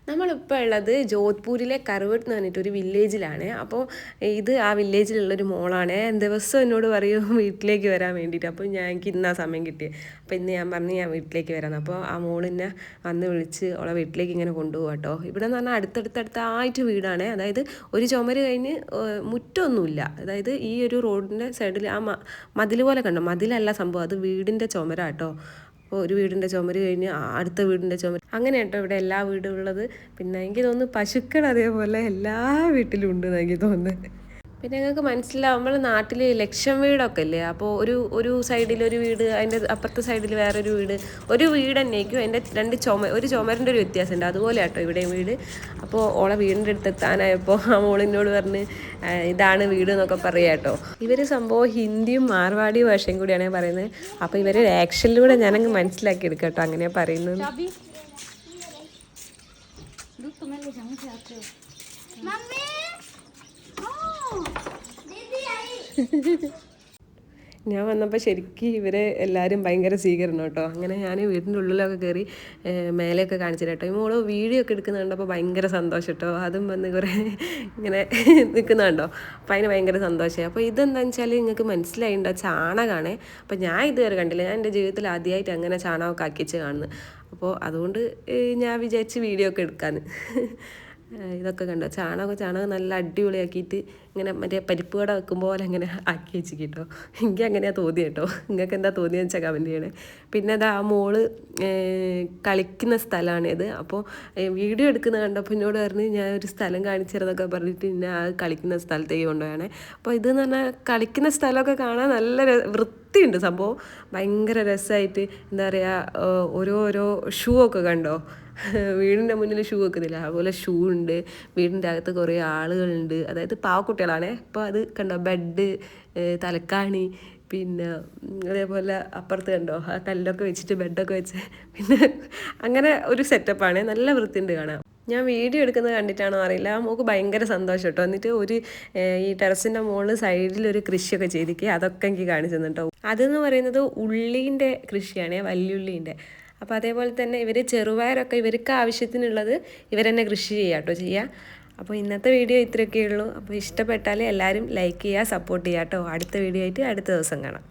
നമ്മളിപ്പോൾ ഉള്ളത് ജോധ്പൂരിലെ കർവട്ട് എന്ന് പറഞ്ഞിട്ടൊരു വില്ലേജിലാണ്. അപ്പോൾ ഇത് ആ വില്ലേജിലുള്ളൊരു മോളാണ്. ദിവസം എന്നോട് പറയും വീട്ടിലേക്ക് വരാൻ വേണ്ടിയിട്ട്. അപ്പോൾ എനിക്ക് ഇന്നാ സമയം കിട്ടിയത്. അപ്പോൾ ഇന്ന് ഞാൻ പറഞ്ഞു ഞാൻ വീട്ടിലേക്ക് വരാമെന്ന്. അപ്പോൾ ആ മോളിനെ വന്ന് വിളിച്ച് അവളെ വീട്ടിലേക്ക് ഇങ്ങനെ കൊണ്ടുപോകാം കേട്ടോ. ഇവിടെ എന്ന് പറഞ്ഞാൽ അടുത്തടുത്തായിട്ട് വീടാണ്. അതായത് ഒരു ചുമര് കഴിഞ്ഞ് മുറ്റമൊന്നുമില്ല. അതായത് ഈ ഒരു റോഡിൻ്റെ സൈഡിൽ ആ മതിൽ പോലെ കണ്ടോ, മതിലല്ല സംഭവം, അത് വീടിൻ്റെ ചുമരാട്ടോ. അപ്പോൾ ഒരു വീടിൻ്റെ ചുമര് കഴിഞ്ഞ് അടുത്ത വീടിൻ്റെ ചുമര്, അങ്ങനെ കേട്ടോ ഇവിടെ എല്ലാ വീടും ഉള്ളത്. പിന്നെ എനിക്ക് തോന്നുന്നു പശുക്കൾ അതേപോലെ എല്ലാ വീട്ടിലും ഉണ്ട് എനിക്ക് തോന്നുന്നത്. പിന്നെ ഞങ്ങൾക്ക് മനസ്സിലാവും നമ്മൾ നാട്ടിൽ ലക്ഷം വീടൊക്കെ ഇല്ലേ, അപ്പോൾ ഒരു സൈഡിൽ ഒരു വീട്, അതിൻ്റെ അപ്പുറത്തെ സൈഡിൽ വേറൊരു വീട്, ഒരു വീട് തന്നെയായിരിക്കും, അതിൻ്റെ ഒരു ചുമരിൻ്റെ ഒരു വ്യത്യാസമുണ്ട്. അതുപോലെ കേട്ടോ ഇവിടെയും വീട്. അപ്പോൾ ഓളെ വീടിൻ്റെ അടുത്ത് എത്താനായപ്പോൾ ആ മോളിനോട് പറഞ്ഞ് ഇതാണ് വീട് എന്നൊക്കെ പറയാം കേട്ടോ. ഇവർ സംഭവം ഹിന്ദിയും മാർവാടി ഭാഷയും കൂടിയാണ് പറയുന്നത്. അപ്പോൾ ഇവർ ആക്ഷനിലൂടെ ഞാനങ്ങ് മനസ്സിലാക്കി എടുക്കാം കേട്ടോ അങ്ങനെയാണ് പറയുന്നത്. ഞാൻ വന്നപ്പോൾ ശരിക്കും ഇവരെ എല്ലാവരും ഭയങ്കര സ്വീകരണം കേട്ടോ. അങ്ങനെ ഞാൻ വീടിൻ്റെ ഉള്ളിലൊക്കെ കയറി മേലെയൊക്കെ കാണിച്ചു കേട്ടോ. ഈ മോള് വീഡിയോ ഒക്കെ എടുക്കുന്ന കണ്ടപ്പോൾ ഭയങ്കര സന്തോഷം കേട്ടോ. അതും വന്ന് കുറേ ഇങ്ങനെ നിൽക്കുന്നുണ്ടോ, അപ്പോൾ അതിന് ഭയങ്കര സന്തോഷമായി. അപ്പോൾ ഇതെന്താണെന്ന് വെച്ചാൽ നിങ്ങൾക്ക് മനസ്സിലായിണ്ടോ, ചാണകമാണ്. അപ്പോൾ ഞാൻ ഇതുവരെ കണ്ടില്ല, ഞാൻ എൻ്റെ ജീവിതത്തിൽ ആദ്യമായിട്ട് അങ്ങനെ ചാണകമൊക്കെ ആക്കിച്ച് കാണുന്നത്. അപ്പോൾ അതുകൊണ്ട് ഞാൻ വിചാരിച്ച് വീഡിയോ ഒക്കെ എടുക്കാമെന്ന്. ഇതൊക്കെ കണ്ടോ, ചാണകം നല്ല അടിപൊളിയാക്കിയിട്ട് ഇങ്ങനെ മറ്റേ പരിപ്പ് കട വെക്കുമ്പോൾ പോലെ അങ്ങനെ ആക്കി വെച്ച് കേട്ടോ. എനിക്ക് അങ്ങനെയാണ് തോന്നി കേട്ടോ. നിങ്ങൾക്ക് എന്താ തോന്നിയെന്ന് വെച്ചാൽ കമൻറ്റ് ചെയ്യണേ. പിന്നെ അത് ആ മോള് കളിക്കുന്ന സ്ഥലമാണിത്. അപ്പോൾ വീഡിയോ എടുക്കുന്ന കണ്ടപ്പോൾ എന്നോട് പറഞ്ഞ് ഞാൻ ഒരു സ്ഥലം കാണിച്ചു തരുന്നതൊക്കെ പറഞ്ഞിട്ട് പിന്നെ ആ കളിക്കുന്ന സ്ഥലത്തേക്ക് കൊണ്ടുപോയാണ്. അപ്പോൾ ഇതെന്ന് പറഞ്ഞാൽ കളിക്കുന്ന സ്ഥലമൊക്കെ കാണാൻ നല്ല വൃത്തിയുണ്ട് സംഭവം, ഭയങ്കര രസമായിട്ട്. എന്താ പറയുക, ഓരോ ഷൂ ഒക്കെ കണ്ടോ, വീടിൻ്റെ മുന്നിൽ ഷൂ വെക്കുന്നില്ല അതുപോലെ ഷൂ ഉണ്ട്. വീടിൻ്റെ അകത്ത് കുറേ ആളുകളുണ്ട്, അതായത് പാവക്കുട്ടികളാണേ. അപ്പോൾ അത് കണ്ടോ, ബെഡ്, തലക്കാണി, പിന്നെ അതേപോലെ അപ്പുറത്ത് കണ്ടോ ആ കല്ലൊക്കെ വെച്ചിട്ട് ബെഡൊക്കെ വെച്ച്, പിന്നെ അങ്ങനെ ഒരു സെറ്റപ്പാണ്. നല്ല വൃത്തിയുണ്ട് കാണാൻ. ഞാൻ വീഡിയോ എടുക്കുന്നത് കണ്ടിട്ടാണോ അറിയില്ല, നമുക്ക് ഭയങ്കര സന്തോഷം കേട്ടോ. എന്നിട്ട് ഈ ടെറസിൻ്റെ മുകളിൽ സൈഡിലൊരു കൃഷിയൊക്കെ ചെയ്തിരിക്കുക, അതൊക്കെ എനിക്ക് കാണിച്ചു തന്നിട്ടോ. അതെന്ന് പറയുന്നത് ഉള്ളീൻ്റെ കൃഷിയാണ്, വല്യുള്ളീൻ്റെ. അപ്പോൾ അതേപോലെ തന്നെ ഇവർ ചെറുപയറൊക്കെ ഇവർക്ക് ആവശ്യത്തിനുള്ളത് ഇവർ തന്നെ കൃഷി ചെയ്യുക കേട്ടോ ചെയ്യുക. അപ്പോൾ ഇന്നത്തെ വീഡിയോ ഇത്രയൊക്കെ ഉള്ളൂ. അപ്പോൾ ഇഷ്ടപ്പെട്ടാൽ എല്ലാവരും ലൈക്ക് ചെയ്യുക, സപ്പോർട്ട് ചെയ്യുക കേട്ടോ. അടുത്ത വീഡിയോ ആയിട്ട് അടുത്ത ദിവസം കാണാം.